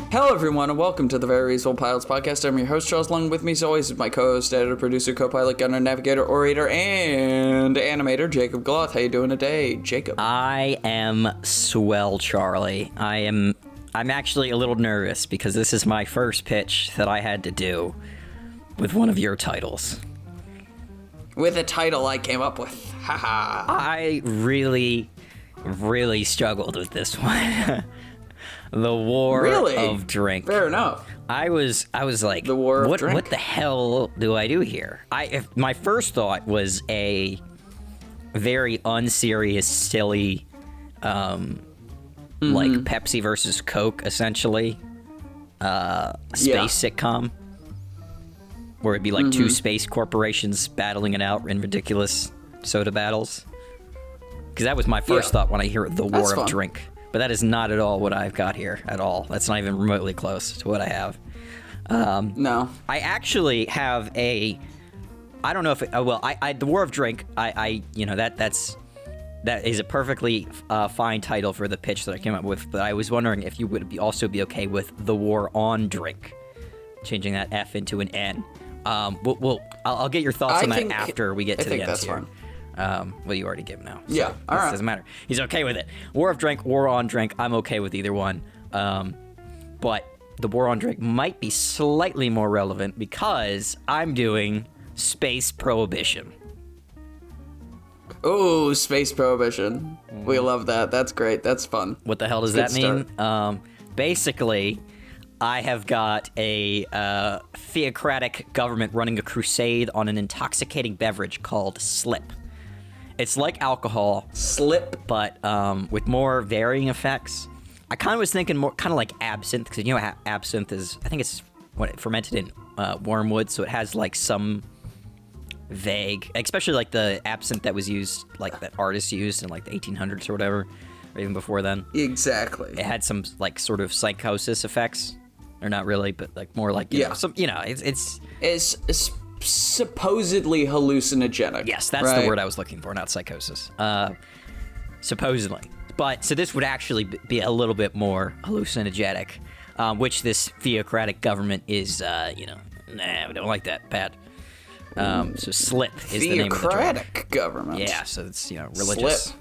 Hello, everyone, and welcome to the Very Reasonable Pilots podcast. I'm your host, Charles. Along with me, as always, is my co-host, editor, producer, co-pilot, gunner, navigator, orator, and animator, Jacob Gloth. How you doing today, Jacob? I am swell, Charlie. I'm actually a little nervous because this is my first pitch that I had to do with one of your titles. With a title I came up with. Haha. I really struggled with this one. The War of Drink. Fair enough. I was like, the War of Drink. What the hell do I do here? My first thought was a very unserious, silly, like Pepsi versus Coke, essentially, space sitcom, where it'd be like two space corporations battling it out in ridiculous soda battles. Because that was my first thought when I hear the War of Drink. But that is not at all what I've got here at all. That's not even remotely close to what I have. No. I actually have I don't know if it, the War of Drink. That is a perfectly fine title for the pitch that I came up with. But I was wondering if you would also be okay with the War on Drink, changing that F into an N. I'll get your thoughts on that after we get to the end here. Fine. Well, you already gave him now. So yeah, all right. Doesn't matter. He's okay with it. War of Drink, War on Drink. I'm okay with either one. But the War on Drink might be slightly more relevant because I'm doing Space Prohibition. Oh, Space Prohibition. We love that. That's great. That's fun. What the hell does that mean? Basically, I have got a theocratic government running a crusade on an intoxicating beverage called Slip. It's like alcohol. Slip. But with more varying effects. I kind of was thinking more kind of like absinthe, because you know absinthe is, I think it's fermented in wormwood, so it has like some vague, especially like the absinthe that was used, like that artists used in like the 1800s or whatever, or even before then. Exactly. It had some like sort of psychosis effects, or not really, but like more like, you know, some, you know, it's supposedly hallucinogenic. Yes, that's the word I was looking for, not psychosis. Supposedly. But, so this would actually be a little bit more hallucinogenic, which this theocratic government is, we don't like that, bad. So Slip is the name of the drug. Theocratic government. Yeah, so it's, religious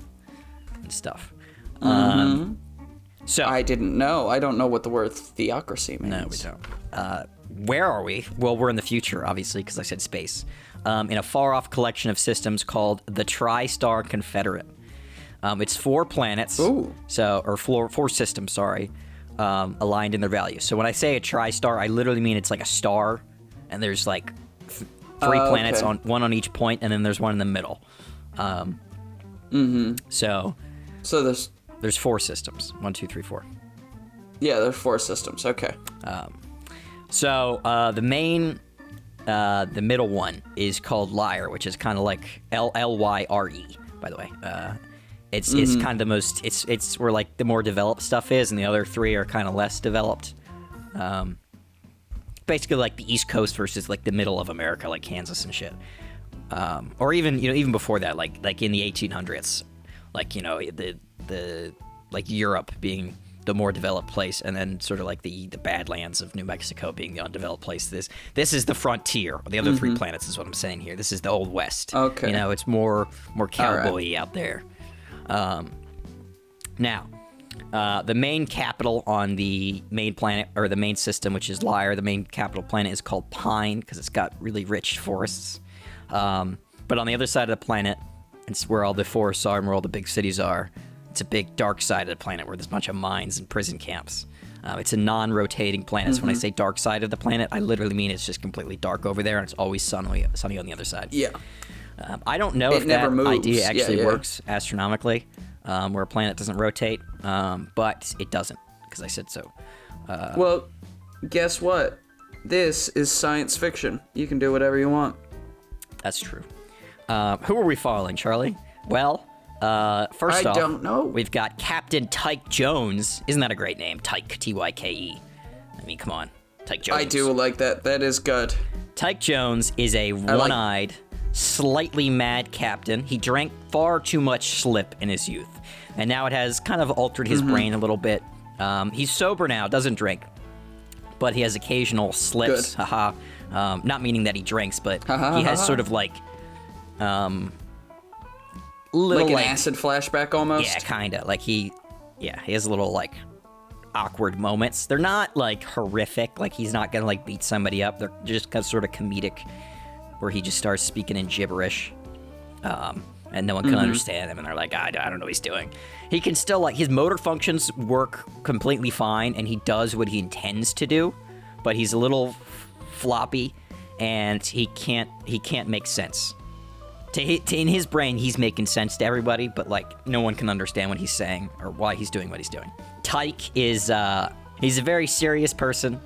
and stuff. So I didn't know. I don't know what the word theocracy means. No, we don't. Where are we? Well, we're in the future, obviously, because I said space. In a far-off collection of systems called the Tri-Star Confederate. It's 4 planets, or four systems, aligned in their values. So when I say a tri-star, I literally mean it's like a star, and there's like 3 planets on one on each point, and then there's one in the middle. So there's 4 systems. 1, 2, 3, 4. Yeah, there's 4 systems. Okay. So the middle one is called Lyre, which is kind of like Lyre, by the way. It's kind of the most, it's where like the more developed stuff is, and the other 3 are kind of less developed. Basically like the East Coast versus like the middle of America, like Kansas and shit. Or even before that, like in the 1800s, like, the like Europe being the more developed place, and then sort of like the Badlands of New Mexico being the undeveloped place. This is the frontier. The other 3 planets is what I'm saying here. This is the Old West. Okay. It's more cowboy-y out there. Now, the main capital on the main planet, or the main system, which is Lyre, the main capital planet is called Pine, because it's got really rich forests. But on the other side of the planet, it's where all the forests are and where all the big cities are. It's a big dark side of the planet where there's a bunch of mines and prison camps. It's a non-rotating planet. So when I say dark side of the planet, I literally mean it's just completely dark over there, and it's always sunny on the other side. Yeah. I don't know if that idea actually works astronomically, where a planet doesn't rotate, but it doesn't, because I said so. Well, guess what? This is science fiction. You can do whatever you want. That's true. Who are we following, Charlie? Well, first off, I don't know. We've got Captain Tyke Jones. Isn't that a great name? Tyke, Tyke. I mean, come on. Tyke Jones. I do like that. That is good. Tyke Jones is a one-eyed, slightly mad captain. He drank far too much Slip in his youth, and now it has kind of altered his brain a little bit. He's sober now, doesn't drink, but he has occasional slips. Good. Haha. Not meaning that he drinks, but Ha-ha, he has ha-ha. sort of like Like an acid flashback almost? Yeah, kinda. Like he has little like awkward moments. They're not like horrific. Like he's not gonna like beat somebody up. They're just kind of sort of comedic, where he just starts speaking in gibberish, and no one can understand him. And they're like, I don't know what he's doing. He can still like his motor functions work completely fine, and he does what he intends to do, but he's a little floppy, and he can't make sense. In his brain, he's making sense to everybody, but like no one can understand what he's saying or why he's doing what he's doing. Tyke is he's a very serious person.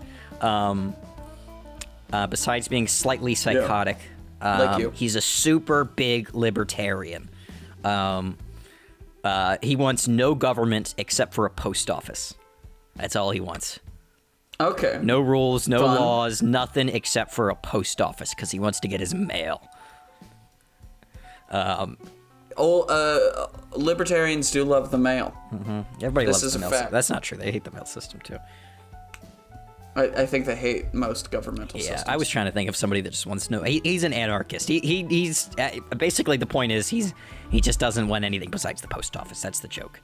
Besides being slightly psychotic, Like you. he's a super big libertarian. He wants no government except for a post office. That's all he wants. Okay. No rules, no Fun. laws, nothing except for a post office because he wants to get his mail. Libertarians do love the mail. Everybody This loves is the a mail fact. system. That's not true. They hate the mail system too. I think they hate most governmental systems. I was trying to think of somebody that just wants to know. He's an anarchist. He's basically the point is he just doesn't want anything besides the post office. That's the joke.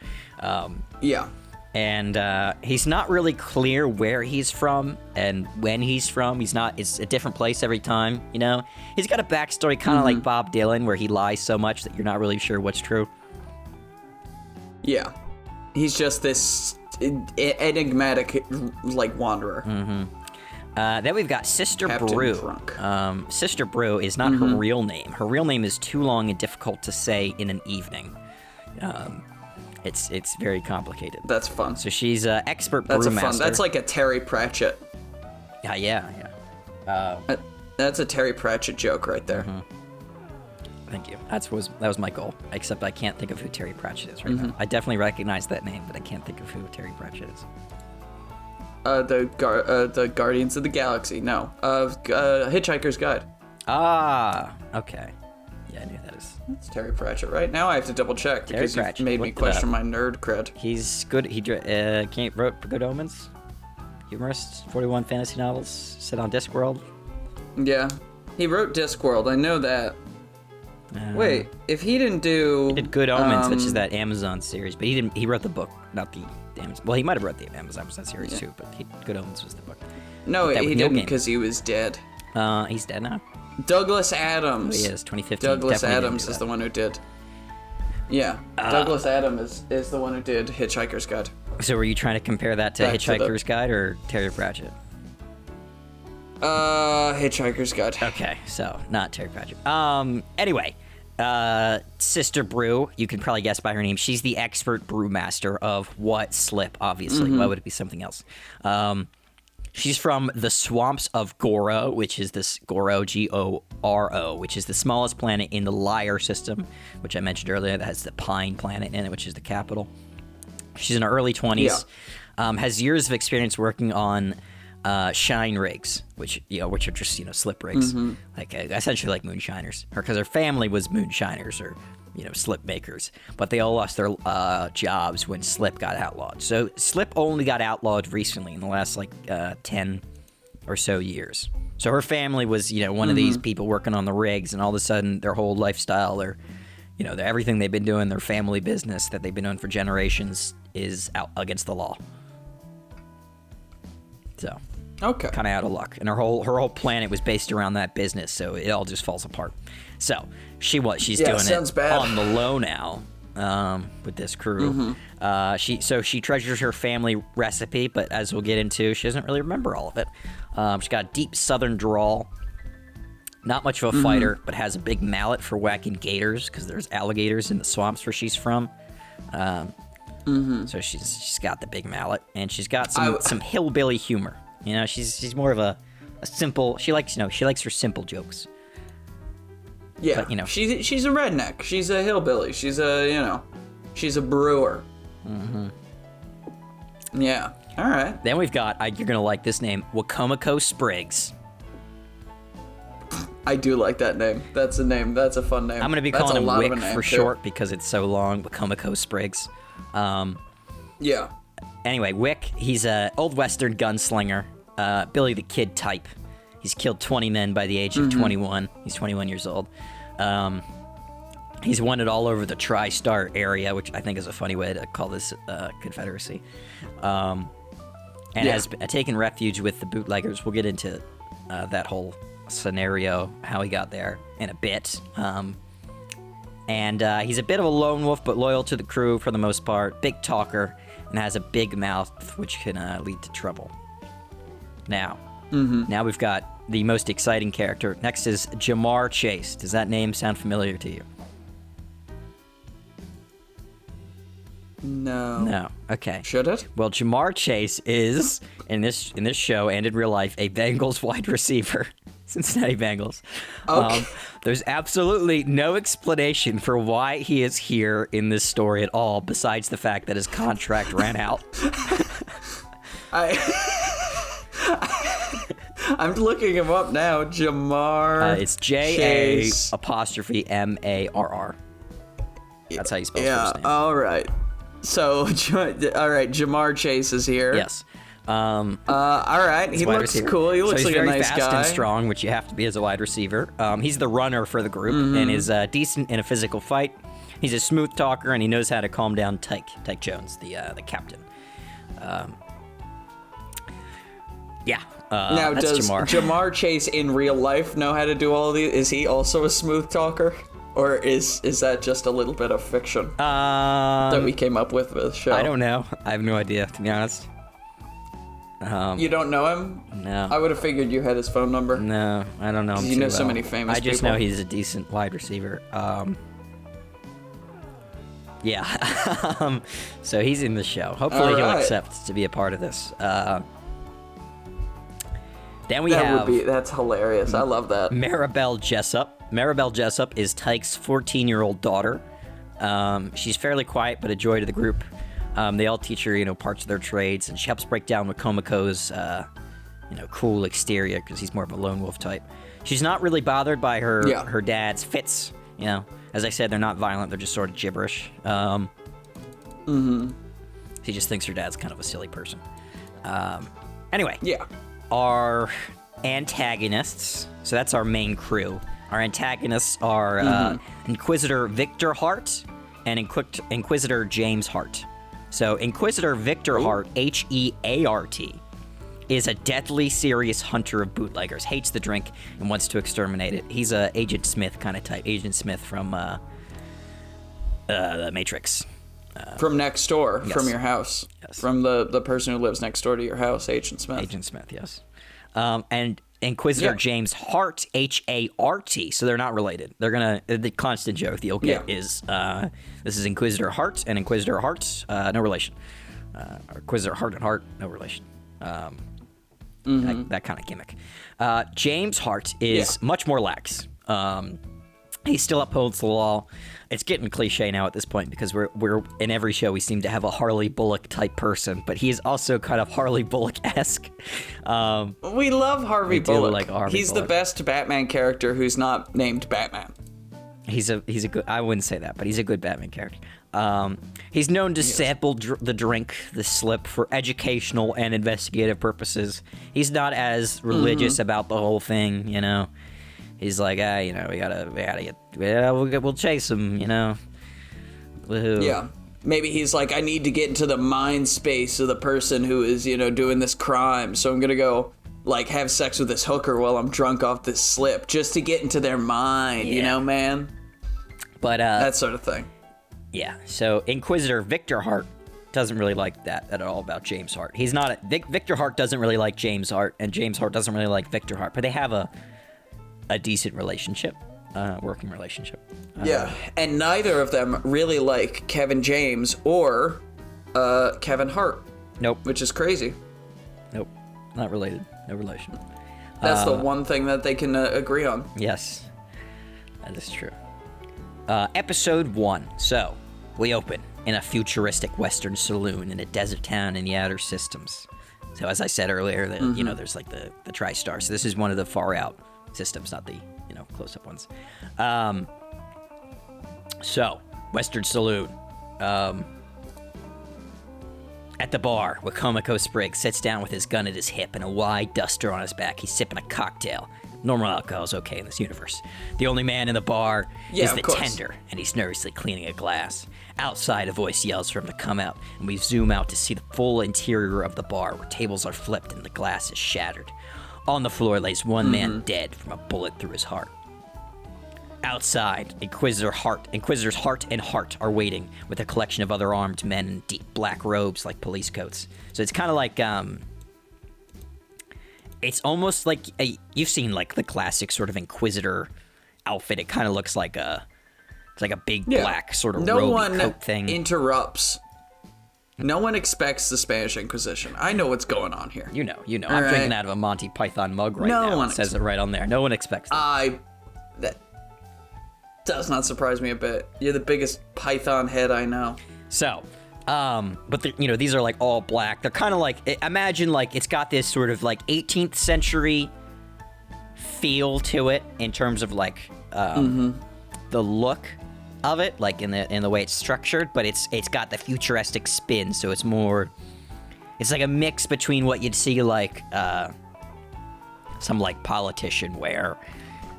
Yeah. And he's not really clear where he's from and when he's from. It's a different place every time, you know? He's got a backstory kind of like Bob Dylan, where he lies so much that you're not really sure what's true. Yeah. He's just this enigmatic, like, wanderer. Then we've got Sister Captain Brew. Drunk. Sister Brew is not her real name. Her real name is too long and difficult to say in an evening. It's very complicated. That's fun. So she's an expert That's brewmaster. That's like a Terry Pratchett. Yeah. That's a Terry Pratchett joke right there. Thank you. That was my goal. Except I can't think of who Terry Pratchett is right now. I definitely recognize that name, but I can't think of who Terry Pratchett is. The Guardians of the Galaxy. No. Hitchhiker's Guide. Ah, okay. Yeah, I knew that is. That's Terry Pratchett, right? Now I have to double check Terry because Pratchett. you made me Looked it question up. my nerd cred. He's good. He wrote Good Omens, humorist, 41 fantasy novels, set on Discworld. Yeah. He wrote Discworld. I know that. Wait, if he didn't do... He did Good Omens, which is that Amazon series, but he wrote the book, not the Amazon. Well, he might have wrote the Amazon series too, but Good Omens was the book. No, That he with Neil didn't Gaiman. because he was dead. He's dead now. Douglas Adams. He is 2015. Douglas Definitely didn't Adams do is that. the one who did. Yeah, Douglas Adams is the one who did Hitchhiker's Guide. So were you trying to compare that to Back to the- Hitchhiker's Guide or Terry Pratchett? Hitchhiker's Guide. Okay, so not Terry Pratchett. Anyway, Sister Brew, you can probably guess by her name. She's the expert brewmaster of what slip, obviously. Why would it be something else? She's from the swamps of Goro, which is this Goro, Goro, which is the smallest planet in the Lyre system, which I mentioned earlier. That has the Pine planet in it, which is the capital. She's in her early 20s. Has years of experience working on shine rigs, which are just slip rigs, like essentially like moonshiners. Because her family was moonshiners or slip makers, but they all lost their jobs when slip got outlawed. So slip only got outlawed recently in the last 10 or so years. So her family was one of these people working on the rigs, and all of a sudden their whole lifestyle, everything they've been doing, their family business that they've been doing for generations is out against the law. So Okay. kind of out of luck, and her whole planet was based around that business, so it all just falls apart. So she's doing sounds it bad. on the low now with this crew. She treasures her family recipe, but as we'll get into, she doesn't really remember all of it. She's got a deep southern drawl, not much of a fighter, but has a big mallet for whacking gators because there's alligators in the swamps where she's from. So she's got the big mallet, and she's got some hillbilly humor. She's more of a simple. She likes her simple jokes. Yeah, But, she's a redneck. She's a hillbilly. She's a brewer. Yeah. All right. Then we've got you're gonna like this name, Wicomico Spriggs. I do like that name. That's a name. That's a fun name. I'm gonna be That's calling a him lot of Wick a name, for too. short because it's so long. Wicomico Spriggs. Yeah. Anyway, Wick, he's an old Western gunslinger. Billy the Kid type. He's killed 20 men by the age of 21. He's 21 years old. He's wanted all over the Tri-Star area, which I think is a funny way to call this Confederacy. And has taken refuge with the bootleggers. We'll get into that whole scenario, how he got there, in a bit. And he's a bit of a lone wolf, but loyal to the crew for the most part. Big talker, and has a big mouth, which can lead to trouble. Now we've got the most exciting character. Next is Jamar Chase. Does that name sound familiar to you? No. Okay. Should it? Well, Jamar Chase is, in this show and in real life, a Bengals wide receiver. Cincinnati Bengals. Okay. There's absolutely no explanation for why he is here in this story at all, besides the fact that his contract ran out. I'm looking him up now. Jamar. It's J-A''Marr. That's how you spell his first name. All right. So, all right, Jamar Chase is here. Yes. All right. He looks receiver. cool. He looks so like he's a very nice fast guy. and strong, which you have to be as a wide receiver. He's the runner for the group and is decent in a physical fight. He's a smooth talker, and he knows how to calm down Tyke Jones, the captain. Now, that's does Jamar Chase in real life know how to do all of these? Is he also a smooth talker? Or is that just a little bit of fiction that we came up with for the show? I don't know. I have no idea, to be honest. You don't know him? No. I would have figured you had his phone number. No, I don't know him You know too so well. many famous I just people. know he's a decent wide receiver. So he's in the show. Hopefully he'll accept to be a part of this. Then we have... That's hilarious. I love that. Maribel Jessup. Maribel Jessup is Tyke's 14-year-old daughter. She's fairly quiet, but a joy to the group. They all teach her, parts of their trades, and she helps break down Wicomico's, cool exterior, because he's more of a lone wolf type. She's not really bothered by her dad's fits, As I said, they're not violent, they're just sort of gibberish. She just thinks her dad's kind of a silly person. Anyway. Yeah. Our antagonists, so that's our main crew. Our antagonists are Inquisitor Victor Hart and Inquisitor James Hart. So Inquisitor Victor Hart, Heart, is a deadly serious hunter of bootleggers, hates the drink, and wants to exterminate it. He's a Agent Smith kind of type. Agent Smith from The Matrix. From next door, yes. from your house. Yes. From the person who lives next door to your house, Agent Smith. Agent Smith, yes. And Inquisitor James Hart, Hart, so they're not related. They're gonna, the constant joke that you'll get is, this is Inquisitor Hart and Inquisitor Hart, no relation. Or Inquisitor Hart and Hart, no relation. That kind of gimmick. James Hart is much more lax. He still upholds the law. It's getting cliche now at this point because we're in every show we seem to have a Harley Bullock type person, but he is also kind of Harley Bullock-esque. We love Harvey Bullock. Like Harvey He's Bullock. the best Batman character who's not named Batman. He's a good. I wouldn't say that, but he's a good Batman character. He's known to sample the drink, the slip, for educational and investigative purposes. He's not as religious about the whole thing, He's like, we gotta get, we'll chase him, Woohoo. Yeah. Maybe he's like, I need to get into the mind space of the person who is, doing this crime. So I'm gonna go, have sex with this hooker while I'm drunk off this slip, just to get into their mind, man? But, that sort of thing. Yeah. So Inquisitor Victor Hart doesn't really like that at all about James Hart. He's not, Victor Hart doesn't really like James Hart, and James Hart doesn't really like Victor Hart, but they have a decent relationship, working relationship. And neither of them really like Kevin James or Kevin Hart. Nope. Which is crazy. Nope. Not related. No relation. That's the one thing that they can agree on. Yes. That is true. Episode 1. So, we open in a futuristic Western saloon in a desert town in the outer systems. So, as I said earlier, there's the Tri-Star. So, this is one of the far out systems, not the close-up ones. So Western Saloon. At the bar, Wicomico Spriggs sits down with his gun at his hip and a wide duster on his back. He's sipping a cocktail. Normal alcohol is okay in this universe. The only man in the bar is the tender, and he's nervously cleaning a glass. Outside, a voice yells for him to come out, and we zoom out to see the full interior of the bar, where tables are flipped and the glass is shattered. On the floor lays one man dead from a bullet through his heart. Outside, Inquisitor's Heart and Heart are waiting with a collection of other armed men in deep black robes like police coats. So it's kind of like, it's almost like, you've seen like the classic sort of Inquisitor outfit. It kind of looks like it's like a big black sort of robe coat thing. Interrupts. No one expects the Spanish Inquisition. I know what's going on here. You know. I'm drinking out of a Monty Python mug right now. It says it right on there. No one expects that. That does not surprise me a bit. You're the biggest Python head I know. So, but these are like all black. They're kind of like, imagine like it's got this sort of like 18th century feel to it in terms of like the look of it, like in the way it's structured, but it's got the futuristic spin, so it's like a mix between what you'd see like some like politician wear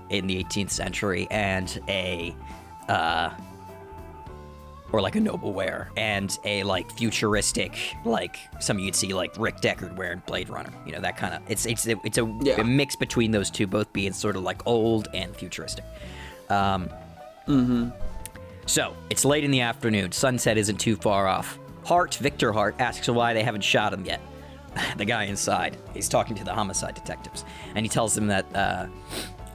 in the 18th century and or like a noble wear and a like futuristic, like some you'd see like Rick Deckard wearing Blade Runner, that kind of, it's a mix between those two, both being sort of like old and futuristic. So it's late in the afternoon. Sunset isn't too far off. Victor Hart asks why they haven't shot him yet. The guy inside, he's talking to the homicide detectives, and he tells them that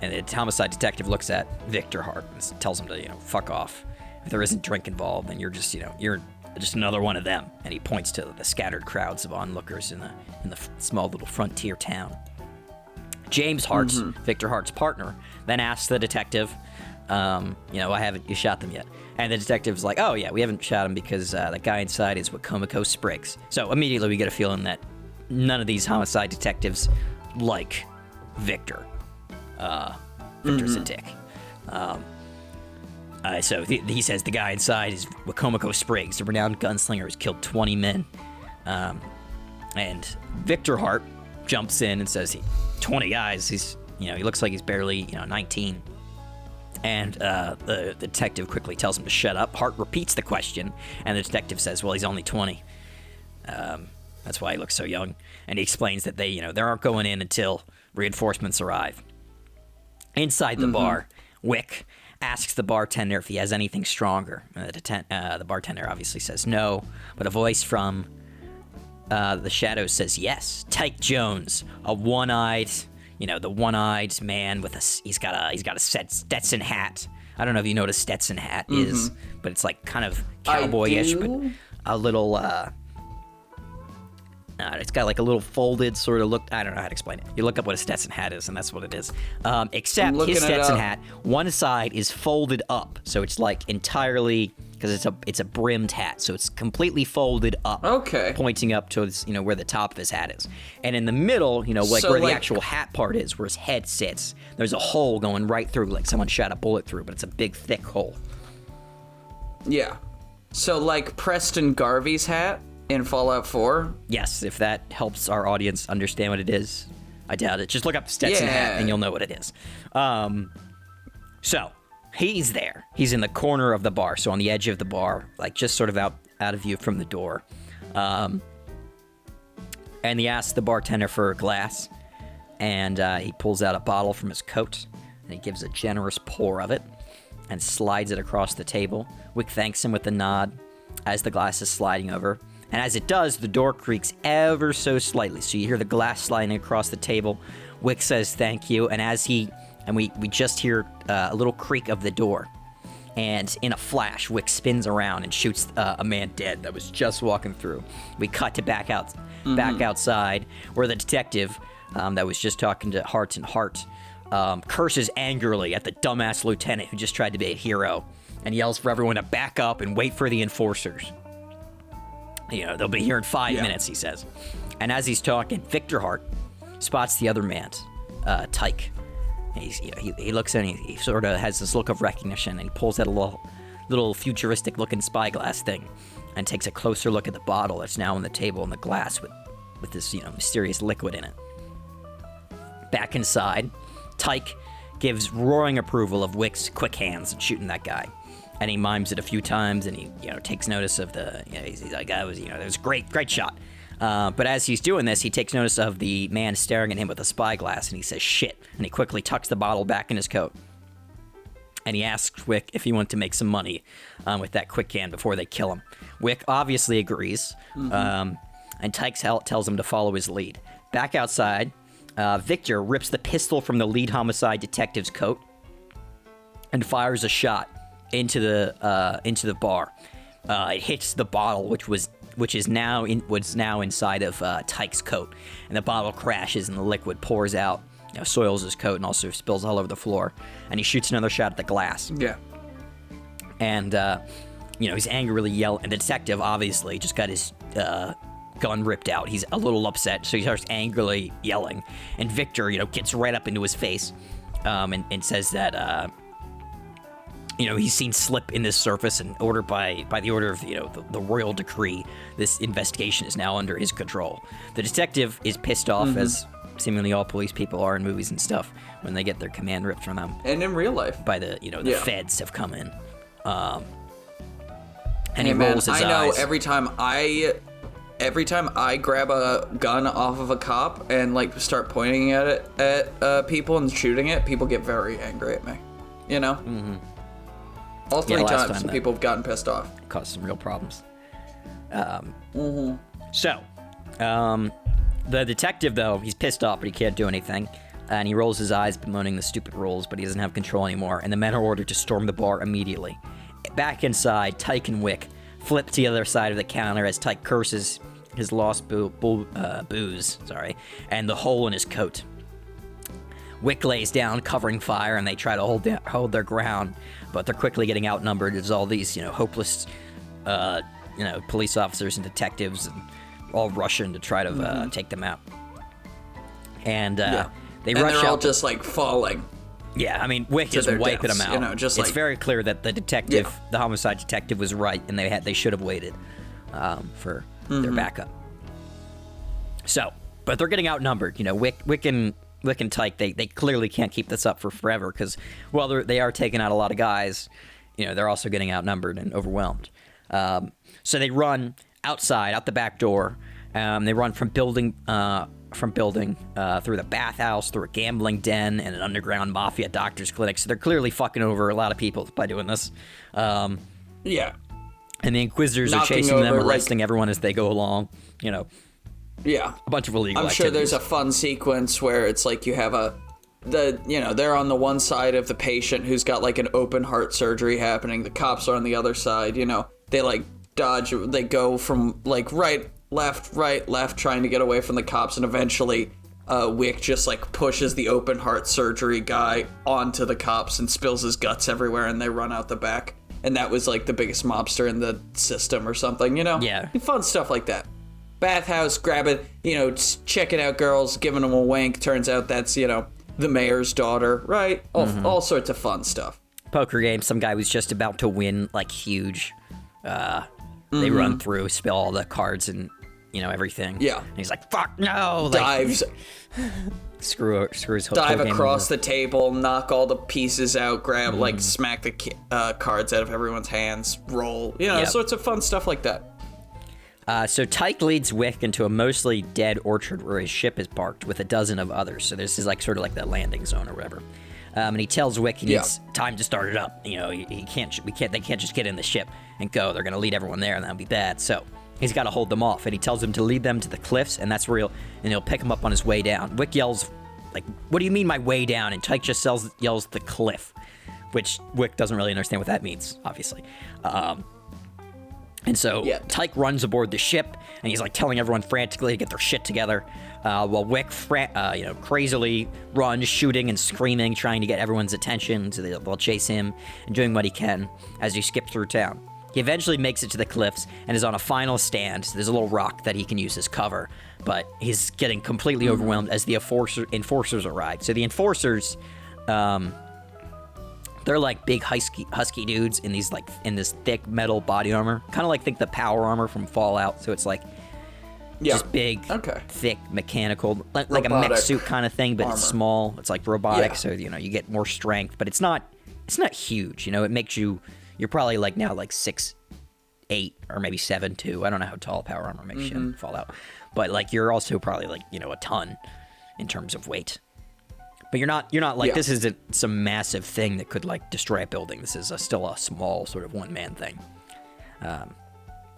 and the homicide detective looks at Victor Hart and tells him to, fuck off. If there isn't drink involved, then you're just, you're just another one of them. And he points to the scattered crowds of onlookers in the small little frontier town. James Hart, Victor Hart's partner, then asks the detective, why haven't you shot them yet? And the detective's like, oh yeah, we haven't shot him because the guy inside is Wicomico Spriggs. So immediately we get a feeling that none of these homicide detectives like Victor. Victor's a dick. So he says the guy inside is Wicomico Spriggs, a renowned gunslinger who's killed 20 men. And Victor Hart jumps in and says, 20 guys, he looks like he's barely, 19. And the detective quickly tells him to shut up. Hart repeats the question, and the detective says, well, he's only 20. That's why he looks so young. And he explains that they aren't going in until reinforcements arrive. Inside the bar, Wick asks the bartender if he has anything stronger. The bartender obviously says no, but a voice from the shadows says yes. Tyke Jones, a one-eyed, the one-eyed man with he's got a Stetson hat. I don't know if you know what a Stetson hat is, but it's like kind of cowboyish, but a little it's got like a little folded sort of look. I don't know how to explain it. You look up what a Stetson hat is, and that's what it is. Except his Stetson hat, one side is folded up, so it's like entirely, because it's a brimmed hat, so it's completely folded up. Okay. Pointing up towards where the top of his hat is, and in the middle, where the actual hat part is, where his head sits, there's a hole going right through, like someone shot a bullet through, but it's a big thick hole. Yeah. So like Preston Garvey's hat in Fallout 4? Yes, if that helps our audience understand what it is. I doubt it. Just look up Stetson hat and you'll know what it is. So, he's there. He's in the corner of the bar, so on the edge of the bar, like just sort of out of view from the door. And he asks the bartender for a glass, and he pulls out a bottle from his coat, and he gives a generous pour of it, and slides it across the table. Wick thanks him with a nod as the glass is sliding over. And as it does, the door creaks ever so slightly. So you hear the glass sliding across the table. Wick says thank you. And we just hear a little creak of the door. And in a flash, Wick spins around and shoots a man dead that was just walking through. We cut to back outside, where the detective that was just talking to Hart and Hart curses angrily at the dumbass lieutenant who just tried to be a hero, and yells for everyone to back up and wait for the enforcers. They'll be here in 5 minutes, he says. And as he's talking, Victor Hart spots the other man, Tyke. He looks in, he sort of has this look of recognition, and he pulls out a little futuristic-looking spyglass thing. and takes a closer look at the bottle that's now on the table and the glass with this, mysterious liquid in it. Back inside, Tyke gives roaring approval of Wick's quick hands at shooting that guy. And he mimes it a few times, and he, takes notice of the, he's like, that was a great shot. But as he's doing this, he takes notice of the man staring at him with a spyglass, and he says, shit. And he quickly tucks the bottle back in his coat. And he asks Wick if he wants to make some money with that quick hand before they kill him. Wick obviously agrees, and Tyke tells him to follow his lead. Back outside, Victor rips the pistol from the lead homicide detective's coat and fires a shot into the bar. It hits the bottle, which was now inside of Tyke's coat, and the bottle crashes and the liquid pours out, soils his coat and also spills all over the floor. And he shoots another shot at the glass. Yeah. And he's angrily yelling. And the detective obviously just got his gun ripped out. He's a little upset, so he starts angrily yelling. And Victor, gets right up into his face, and says that. He's seen slip in this surface, and by the order of, the royal decree, this investigation is now under his control. The detective is pissed off, as seemingly all police people are in movies and stuff, when they get their command ripped from them. And in real life. By the feds have come in. And he rolls his eyes. I know every time I grab a gun off of a cop and, start pointing at it at people and shooting it, people get very angry at me. Mm-hmm. All three times people have gotten pissed off. Caused some real problems. So, the detective, though, he's pissed off, but he can't do anything. And he rolls his eyes, bemoaning the stupid rules, but he doesn't have control anymore. And the men are ordered to storm the bar immediately. Back inside, Tyke and Wick flip to the other side of the counter as Tyke curses his lost booze, and the hole in his coat. Wick lays down, covering fire, and they try to hold their ground, but they're quickly getting outnumbered as all these, hopeless, police officers and detectives and all rush in to try to take them out. And they rush out. They're all just falling. Yeah, I mean, Wick is wiping them out. It's very clear that the detective, the homicide detective, was right, and they should have waited for their backup. So, but they're getting outnumbered. Wick and Tyke, they clearly can't keep this up for forever because while they are taking out a lot of guys, they're also getting outnumbered and overwhelmed. So they run outside, out the back door. They run from building through the bathhouse, through a gambling den, and an underground mafia doctor's clinic. So they're clearly fucking over a lot of people by doing this. Yeah. And the Inquisitors are chasing them, arresting everyone as they go along. Yeah. A bunch of illegal activities. I'm sure there's a fun sequence where it's you have they're on the one side of the patient who's got an open heart surgery happening. The cops are on the other side, they dodge, they go from right, left, trying to get away from the cops. And eventually Wick just pushes the open heart surgery guy onto the cops and spills his guts everywhere, and they run out the back. And that was the biggest mobster in the system or something, Yeah. Fun stuff like that. Bathhouse, grabbing, checking out girls, giving them a wink. Turns out that's, the mayor's daughter, right? All sorts of fun stuff. Poker game, some guy was just about to win, huge. They run through, spill all the cards and, everything. Yeah. And he's like, fuck, no! Dives. Screw his whole dive game across the table, knock all the pieces out, grab, smack the cards out of everyone's hands, roll. Sorts of fun stuff like that. So Tyke leads Wick into a mostly dead orchard where his ship is parked with a dozen of others. So this is sort of the landing zone or whatever. And he tells Wick he needs time to start it up. They can't just get in the ship and go. They're going to lead everyone there, and that'll be bad. So he's got to hold them off, and he tells him to lead them to the cliffs, and that's where he'll pick him up on his way down. Wick yells, what do you mean my way down? And Tyke just yells the cliff, which Wick doesn't really understand what that means, obviously. And so Tyke runs aboard the ship, and he's telling everyone frantically to get their shit together, while Wick crazily runs, shooting and screaming, trying to get everyone's attention, so they'll chase him, and doing what he can as he skips through town. He eventually makes it to the cliffs and is on a final stand. So there's a little rock that he can use as cover, but he's getting completely overwhelmed as the enforcers arrive. So the enforcers They're like big husky dudes in this thick metal body armor. Kind of like think the power armor from Fallout. So it's like just big, thick mechanical, like a mech suit kind of thing, but it's small. It's like robotic, so you get more strength, but it's not huge. It makes you're probably like now like 6'8" or maybe 7'2". I don't know how tall power armor makes you in Fallout, but like you're also probably like a ton in terms of weight. But you're not like this isn't some massive thing that could like destroy a building. This is still a small sort of one-man thing.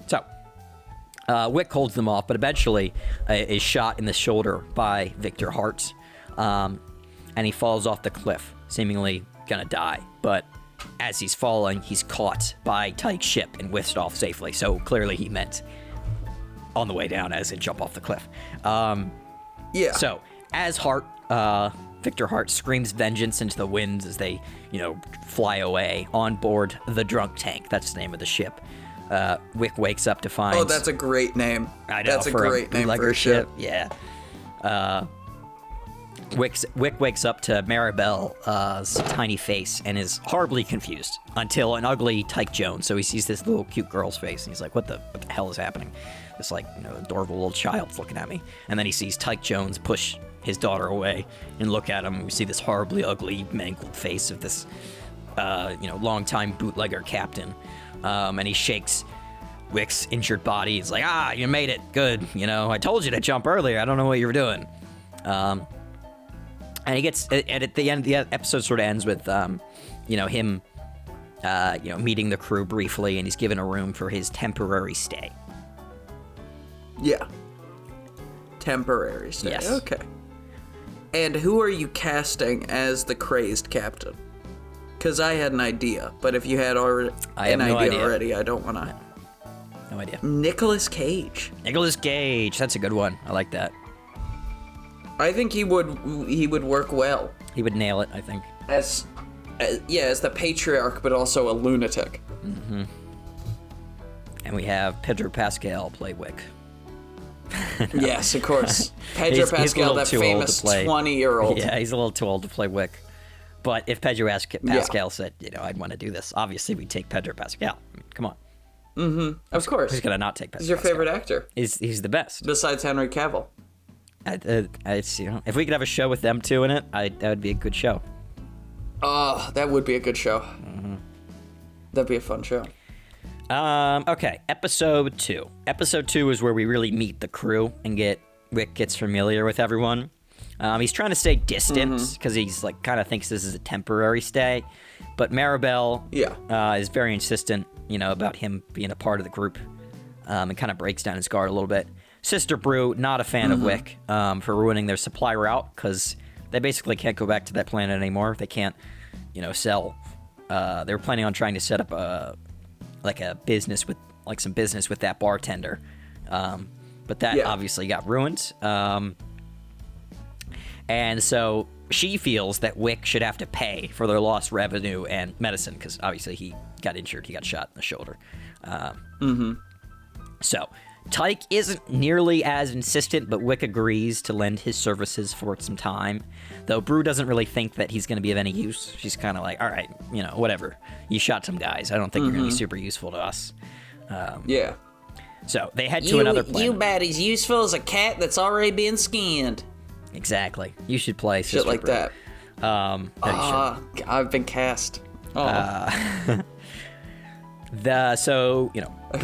So Wick holds them off, but eventually is shot in the shoulder by Victor Hart, and he falls off the cliff, seemingly gonna die. But as he's falling, he's caught by Tyke's ship and whisked off safely. So clearly he meant on the way down, as in jump off the cliff. So as Victor Hart screams vengeance into the winds as they, fly away on board the drunk tank. That's the name of the ship. Wick wakes up to find... Oh, that's a great name. I know, that's a great name for a ship. Yeah. Wick wakes up to Maribel's tiny face and is horribly confused until an ugly Tyke Jones. So he sees this little cute girl's face and he's like, what the hell is happening? This adorable little child's looking at me. And then he sees Tyke Jones push his daughter away and look at him. We see this horribly ugly, mangled face of this, longtime bootlegger captain. And he shakes Wick's injured body. He's like, you made it. Good. I told you to jump earlier. I don't know what you were doing. And he gets, at the end, the episode sort of ends with, him, meeting the crew briefly, and he's given a room for his temporary stay. Yeah. Temporary stay. Yes. Okay. And who are you casting as the crazed captain? Because I had an idea, but if you had an idea already, I don't want to. No idea. Nicolas Cage. Nicolas Cage. That's a good one. I like that. I think he would work well. He would nail it, I think. As the patriarch, but also a lunatic. Mm-hmm. And we have Pedro Pascal play Wick. Yes, of course. Pedro Pascal, that famous 20-year-old. Yeah, he's a little too old to play Wick. But if Pedro Pascal said, I'd want to do this, obviously we'd take Pedro Pascal. I mean, come on. Mm-hmm. Of course. Who's going to not take Pedro Pascal? He's your favorite actor. He's the best. Besides Henry Cavill. If we could have a show with them two in it, that would be a good show. Oh, that would be a good show. Mm-hmm. That'd be a fun show. Okay, episode 2. Episode 2 is where we really meet the crew and Wick gets familiar with everyone. He's trying to stay distant because he's kind of thinks this is a temporary stay. But Maribel is very insistent, about him being a part of the group, and kind of breaks down his guard a little bit. Sister Brew, not a fan of Wick for ruining their supply route because they basically can't go back to that planet anymore. They can't, sell. They were planning on trying to set up a business with some business with that bartender, but that obviously got ruined. And so she feels that Wick should have to pay for their lost revenue and medicine because obviously he got injured. He got shot in the shoulder. So Tyke isn't nearly as insistent, but Wick agrees to lend his services for some time. Though Brew doesn't really think that he's going to be of any use. She's kind of like, all right, whatever. You shot some guys. I don't think you're going to be super useful to us. So they head to another planet. You about as useful as a cat that's already been skinned. Exactly. You should play Sister shit like Brew. that. I've been cast. Brew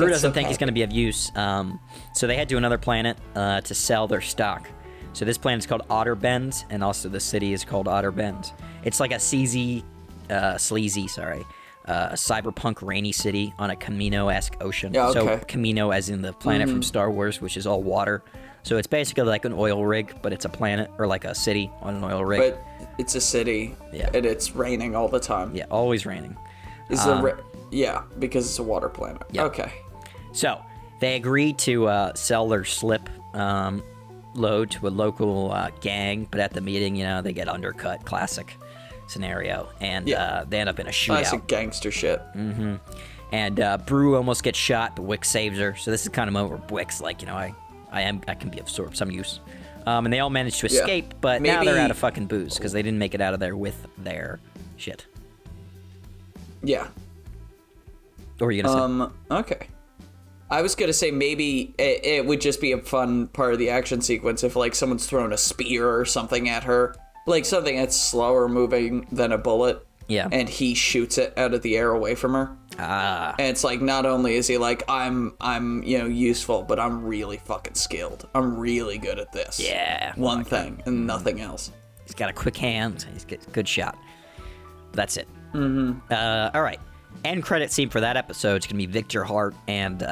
doesn't think he's going to be of use. So they head to another planet to sell their stock. So this planet is called Otterbend, and also the city is called Otterbend. It's like a sleazy, cyberpunk rainy city on a Camino-esque ocean. Yeah, okay. So Camino as in the planet from Star Wars, which is all water. So it's basically like an oil rig, but it's a planet, or like a city on an oil rig. But it's a city, and it's raining all the time. Yeah, always raining. Because it's a water planet. Yep. Okay. So they agree to sell their slip load to a local gang, but at the meeting, they get undercut. Classic scenario. And they end up in a shootout. Classic gangster shit. Mm-hmm. And Brew almost gets shot, but Wick saves her. So this is kind of a moment where Wick's like, I can be of sort of some use. And they all manage to escape, but now they're out of fucking booze because they didn't make it out of there with their shit. Yeah. What were you gonna say? Okay. I was gonna say maybe it would just be a fun part of the action sequence if, like, someone's thrown a spear or something at her, like something that's slower moving than a bullet. Yeah. And he shoots it out of the air away from her. Ah. And it's like, not only is he like, I'm useful, but I'm really fucking skilled. I'm really good at this. Yeah. One thing and nothing else. He's got a quick hand. He's got a good shot. That's it. Mm-hmm. All right. End credit scene for that episode is going to be Victor Hart and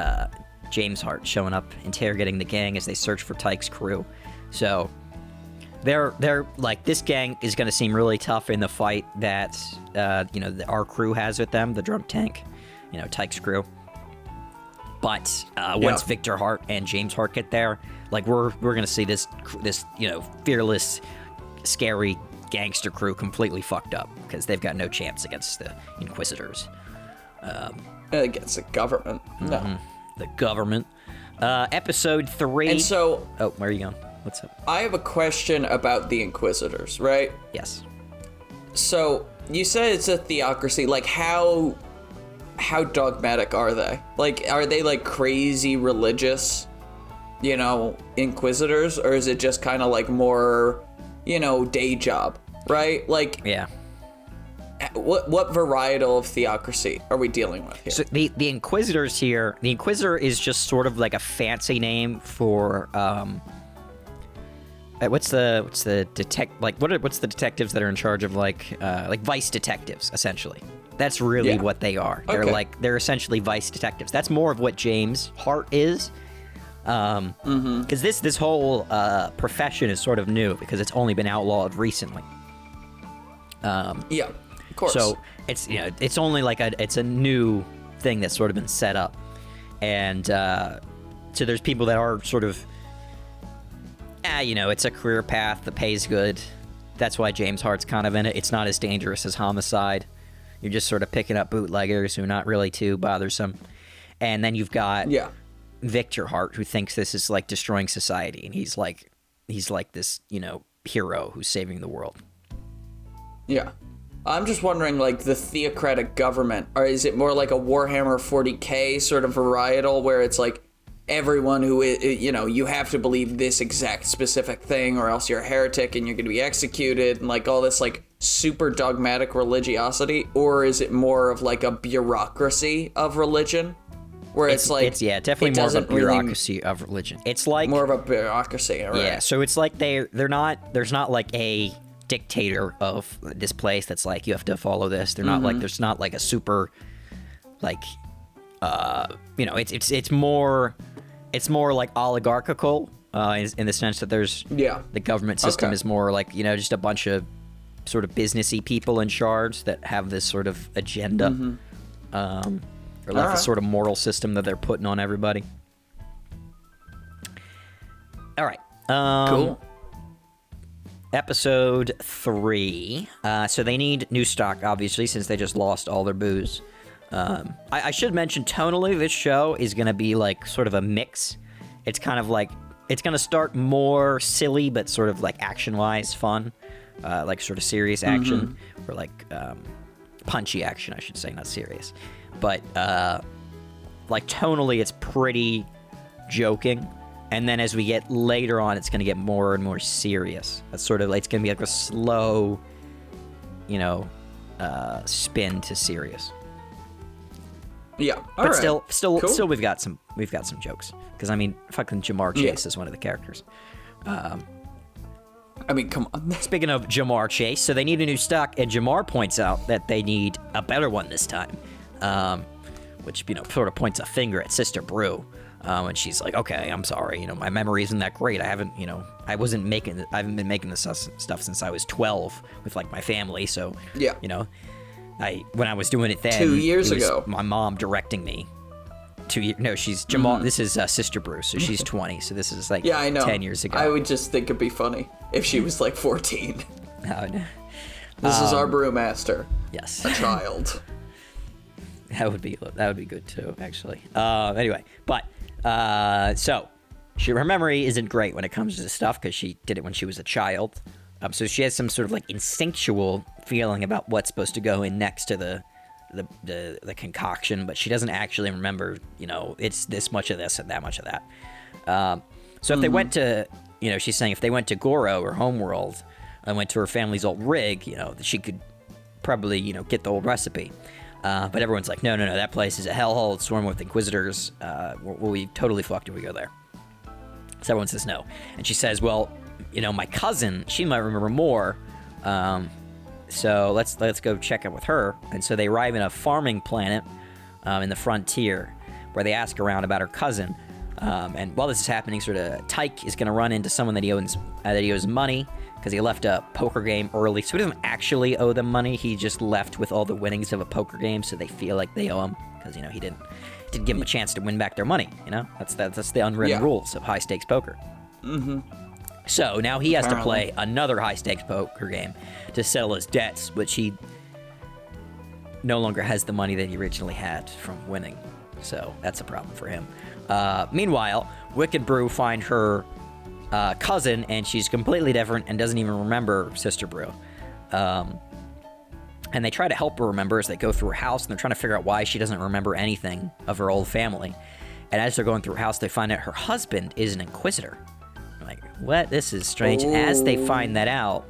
James Hart showing up, interrogating the gang as they search for Tyke's crew. So they're like, this gang is going to seem really tough in the fight that our crew has with them, the drunk tank, Tyke's crew. But once Victor Hart and James Hart get there, like, we're going to see this fearless, scary gangster crew completely fucked up because they've got no chance against the Inquisitors. Against the government. No. Mm-hmm. The government. Episode 3. And so... Oh, where are you going? What's up? I have a question about the Inquisitors, right? Yes. So, you said it's a theocracy. Like, how dogmatic are they? Like, are they, like, crazy religious, Inquisitors? Or is it just kind of, like, more, day job, right? Like... Yeah. What varietal of theocracy are we dealing with here? So the Inquisitors here, the Inquisitor is just sort of like a fancy name for what's the detectives that are in charge of like vice detectives, essentially. That's really what they are. They're essentially vice detectives. That's more of what James Hart is. Because this whole profession is sort of new because it's only been outlawed recently. Yeah. Of course. So it's only like it's a new thing that's sort of been set up, and so there's people that are sort of, it's a career path that pays good. That's why James Hart's kind of in it. It's not as dangerous as homicide. You're just sort of picking up bootleggers who are not really too bothersome, and then you've got Victor Hart, who thinks this is like destroying society, and he's like this hero who's saving the world. Yeah. I'm just wondering, like, the theocratic government, or is it more like a Warhammer 40k sort of varietal where it's like everyone who, you have to believe this exact specific thing or else you're a heretic and you're going to be executed, and like all this like super dogmatic religiosity? Or is it more of like a bureaucracy of religion where it's like... definitely more of a bureaucracy of religion. It's like... More of a bureaucracy, right? Yeah, so it's like there's not like a dictator of this place that's like, you have to follow this. They're not like, there's not like a super like it's more like oligarchical in the sense that there's the government system is more like just a bunch of sort of businessy people in charge that have this sort of agenda or like the sort of moral system that they're putting on everybody. All right. Cool. Episode 3. So they need new stock, obviously, since they just lost all their booze. I should mention, tonally, this show is going to be like sort of a mix. It's kind of like, it's going to start more silly, but sort of like action-wise fun. Like sort of serious action, or like punchy action, I should say, not serious. But like tonally, it's pretty joking. And then as we get later on, it's going to get more and more serious. That's sort of, it's going to be like a slow, spin to serious. Yeah, but still, cool. we've got some jokes. Because I mean, fucking Jamar Chase is one of the characters. I mean, come on. Speaking of Jamar Chase, so they need a new stock, and Jamar points out that they need a better one this time, which sort of points a finger at Sister Brew. And she's like, okay, I'm sorry, my memory isn't that great. I haven't been making this stuff since I was 12 with like my family. So, when I was doing it then, 2 years ago, my mom directing me. 2 years, no, she's Jamal. This is Sister Brew, so she's 20. So this is like I know. 10 years ago. I would just think it'd be funny if she was like 14. Oh, no. This is our brewmaster. Yes. A child. That would be good too, actually. Anyway, but so her memory isn't great when it comes to this stuff because she did it when she was a child. So she has some sort of like instinctual feeling about what's supposed to go in next to the the concoction, but she doesn't actually remember, it's this much of this and that much of that. So if they went to, she's saying if they went to Goro or Homeworld and went to her family's old rig, she could probably, get the old recipe. But everyone's like, no, that place is a hellhole. It's swarming with Inquisitors. We'll be totally fucked if we go there. So everyone says no. And she says, well, my cousin, she might remember more. So let's go check in with her. And so they arrive in a farming planet in the frontier where they ask around about her cousin. And while this is happening, sort of Tyke is going to run into someone that he owes money because he left a poker game early. So he doesn't actually owe them money. He just left with all the winnings of a poker game, so they feel like they owe him because he didn't give them a chance to win back their money. That's the unwritten rules of high stakes poker. Mm-hmm. So now he has to play another high stakes poker game to settle his debts, which he no longer has the money that he originally had from winning. So that's a problem for him. Meanwhile, Wick and Brew find her cousin, and she's completely different and doesn't even remember Sister Brew. And they try to help her remember as they go through her house, and they're trying to figure out why she doesn't remember anything of her old family. And as they're going through her house, they find out her husband is an Inquisitor. I'm like, what? This is strange. Ooh. As they find that out,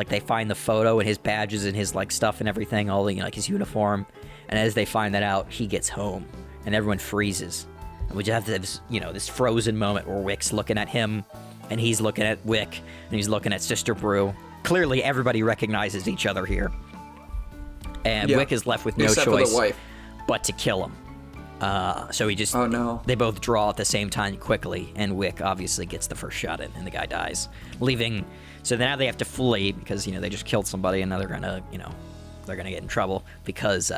they find the photo and his badges and his stuff and everything, all the his uniform. And as they find that out, he gets home, and everyone freezes. And we just have this, this frozen moment where Wick's looking at him, and he's looking at Wick, and he's looking at Sister Brew. Clearly, everybody recognizes each other here. And Wick is left with no choice but to kill him. So he just... Oh, no. They both draw at the same time quickly, and Wick obviously gets the first shot in, and the guy dies, leaving... So now they have to flee because, they just killed somebody, and now they're gonna, they're gonna get in trouble because...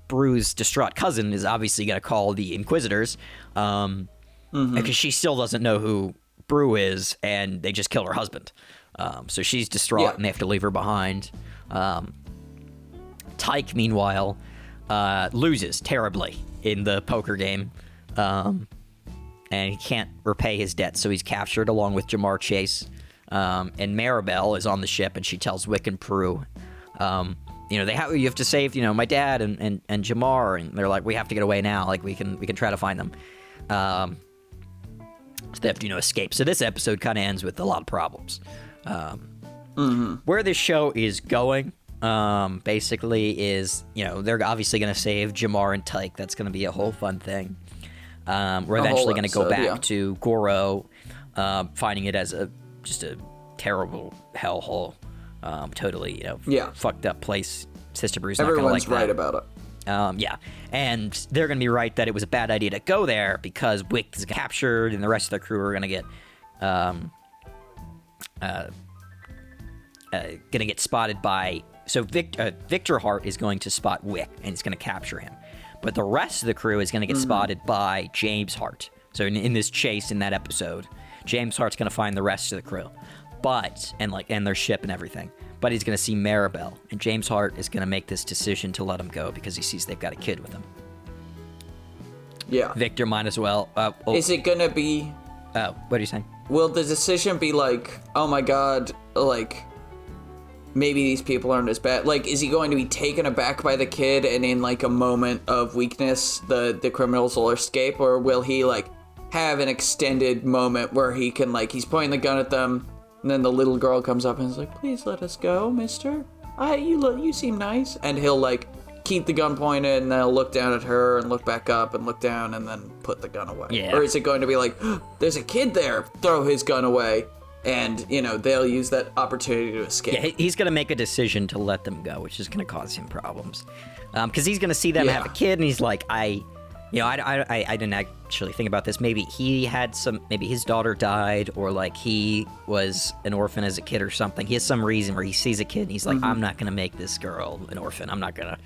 Brew's distraught cousin is obviously going to call the Inquisitors because she still doesn't know who Brew is, and they just killed her husband. So she's distraught, and they have to leave her behind. Tyke, meanwhile, loses terribly in the poker game, and he can't repay his debt, so he's captured along with Jamar Chase. And Maribel is on the ship, and she tells Wick and Brew, you have to save, my dad and Jamar, and they're like, we have to get away now. We can try to find them. So they have to, escape. So this episode kind of ends with a lot of problems. Where this show is going, basically is, they're obviously going to save Jamar and Tyke. That's going to be a whole fun thing. We're eventually going to go back to Goro, finding it as just a terrible hellhole. Totally, fucked up place. Sister Brew's not going to like that. Everyone's right about it. And they're going to be right that it was a bad idea to go there because Wick is captured and the rest of the crew are going to get spotted by... So Victor Hart is going to spot Wick and he's going to capture him. But the rest of the crew is going to get spotted by James Hart. So in this chase in that episode, James Hart's going to find the rest of the crew. And their ship and everything. But he's going to see Maribel, and James Hart is going to make this decision to let him go because he sees they've got a kid with him. Yeah. Victor might as well. Is it going to be... Oh, what are you saying? Will the decision be oh my god, maybe these people aren't as bad? Is he going to be taken aback by the kid, and in, a moment of weakness, the criminals will escape? Or will he, have an extended moment where he can, he's pointing the gun at them, and then the little girl comes up and is like, please let us go, mister. You seem nice. And he'll, keep the gun pointed, and then he'll look down at her and look back up and look down and then put the gun away. Yeah. Or is it going to be there's a kid there, throw his gun away, and, they'll use that opportunity to escape. Yeah, he's going to make a decision to let them go, which is going to cause him problems. Because he's going to see them have a kid, and he's like, I didn't actually think about this. Maybe maybe his daughter died, or he was an orphan as a kid or something. He has some reason where he sees a kid and he's like, I'm not going to make this girl an orphan. I'm not going to,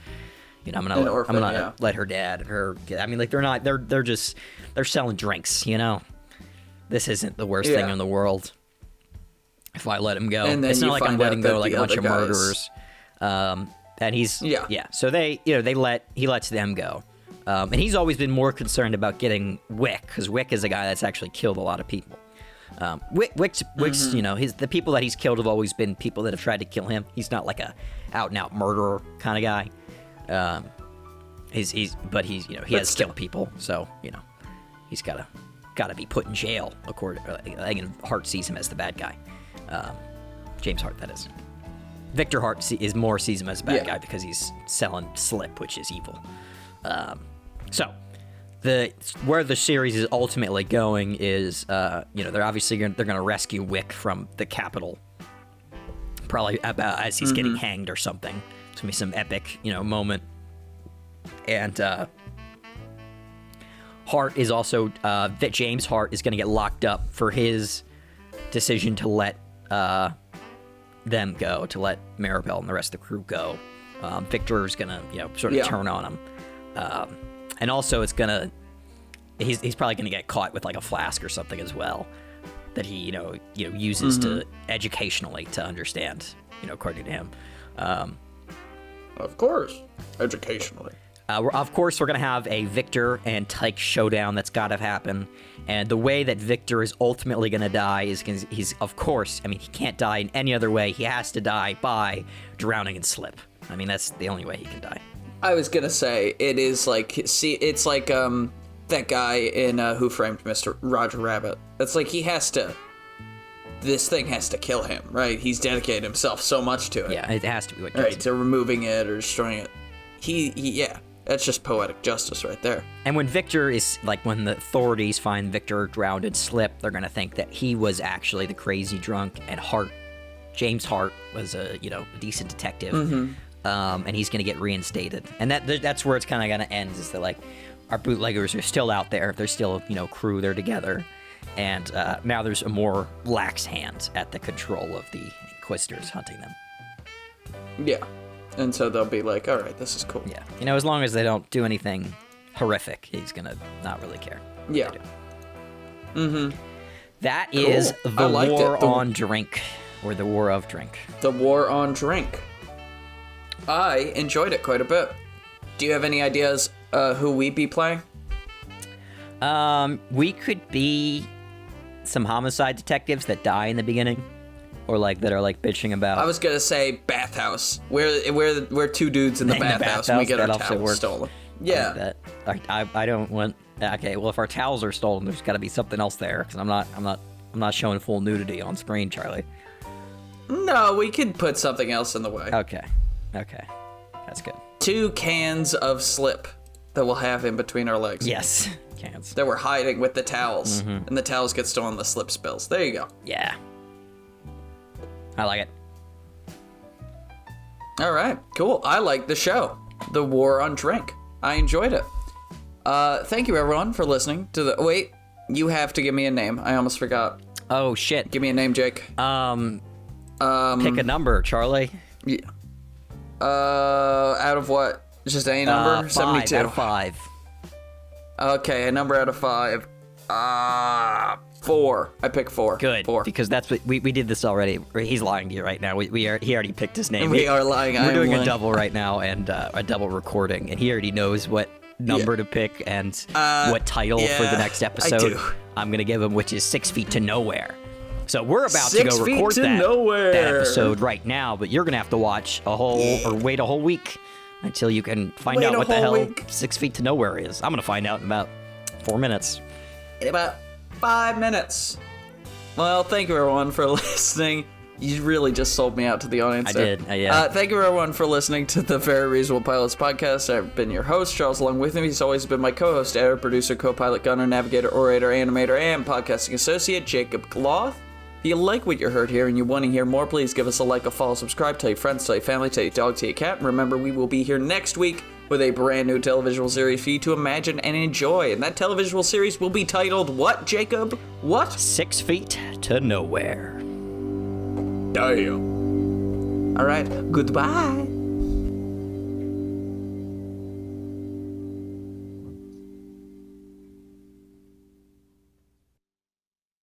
I'm going to let her dad and her, they're selling drinks, This isn't the worst thing in the world. If I let him go, and then it's not like I'm letting go a bunch of murderers. And he's, so he lets them go. And he's always been more concerned about getting Wick, because Wick is a guy that's actually killed a lot of people. Wick's you know, the people that he's killed have always been people that have tried to kill him. He's not like a out and out murderer kind of guy. But he's you know, he has killed people, so you know, he's gotta be put in jail. Hart sees him as the bad guy. James Hart, that is. Victor Hart sees him as a bad guy because he's selling slip, which is evil. So where the series is ultimately going is, you know, they're obviously they're going to rescue Wick from the Capitol, probably about as he's getting hanged or something. It's gonna be some epic, you know, moment. And Hart is also that James Hart is going to get locked up for his decision to let them go, to let Maribel and the rest of the crew go. Victor's going to, you know, sort of turn on him. And also it's going to, he's probably going to get caught with like a flask or something as well that he, you know uses to educationally to understand, you know, according to him. Of course, educationally. Of course, we're going to have a Victor and Tyke showdown that's got to happen. And the way that Victor is ultimately going to die is he's, of course, I mean, he can't die in any other way. He has to die by drowning in slip. I mean, that's the only way he can die. I was going to say, it is like, it's like that guy in Who Framed Mr. Roger Rabbit. It's like this thing has to kill him, right? He's dedicated himself so much to it. Yeah, it has to be what kills him. To removing it or destroying it. Yeah. That's just poetic justice right there. And when Victor is, like, when the authorities find Victor drowned in slip, they're going to think that he was actually the crazy drunk, and James Hart was a decent detective, and he's going to get reinstated. And that's where it's kind of going to end, is that, like, our bootleggers are still out there. They're still, you know, crew. They're together. And now there's a more lax hand at the control of the Inquisitors hunting them. Yeah. And so they'll be like, all right, this is cool. Yeah. You know, as long as they don't do anything horrific, he's going to not really care. Yeah. That cool. is the war on drink, or the war of drink. The war on drink. I enjoyed it quite a bit. Do you have any ideas who we'd be playing? We could be some homicide detectives that die in the beginning. Or like that are like bitching about. I was gonna say bathhouse. We're two dudes in the bathhouse and we get our towels stolen. Yeah. I don't want. Okay, well if our towels are stolen, there's got to be something else there because I'm not showing full nudity on screen, Charlie. No, we could put something else in the way. Okay, that's good. 2 cans of slip that we'll have in between our legs. Yes, cans. That we're hiding with the towels, and the towels get stolen. The slip spills. There you go. Yeah. I like it. All right, cool. I like the show, The War on Drink. I enjoyed it. Thank you, everyone, for listening to the... Wait, you have to give me a name. I almost forgot. Oh, shit. Give me a name, Jake. Pick a number, Charlie. Yeah. Out of what? Just a number? 72. Out of 5. Okay, a number out of 5. 4. I picked 4. Good. 4. Because that's what we did this already. He's lying to you right now. He already picked his name. We are lying. We're doing a double right now and a double recording, and he already knows what number to pick and what title for the next episode. I do. I'm gonna give him, which is 6 Feet to Nowhere. So we're about to go record that episode right now, but you're gonna have to watch or wait a whole week until you can find out what the hell 6 Feet to Nowhere is. I'm gonna find out in about 4 minutes. In about 5 minutes. Well, thank you everyone for listening. You really just sold me out to the audience. I did. Yeah. Thank you everyone for listening to the Very Reasonable Pilots podcast. I've been your host, Charles. Along with me, he's always been my co-host, editor, producer, co-pilot, gunner, navigator, orator, animator, and podcasting associate, Jacob Gloth. If you like what you heard here and you want to hear more, please give us a like, a follow, subscribe, tell your friends, tell your family, tell your dog, tell your cat. And remember, we will be here next week with a brand new televisual series for you to imagine and enjoy. And that televisual series will be titled what, Jacob? What? 6 Feet to Nowhere. Damn. All right. Goodbye.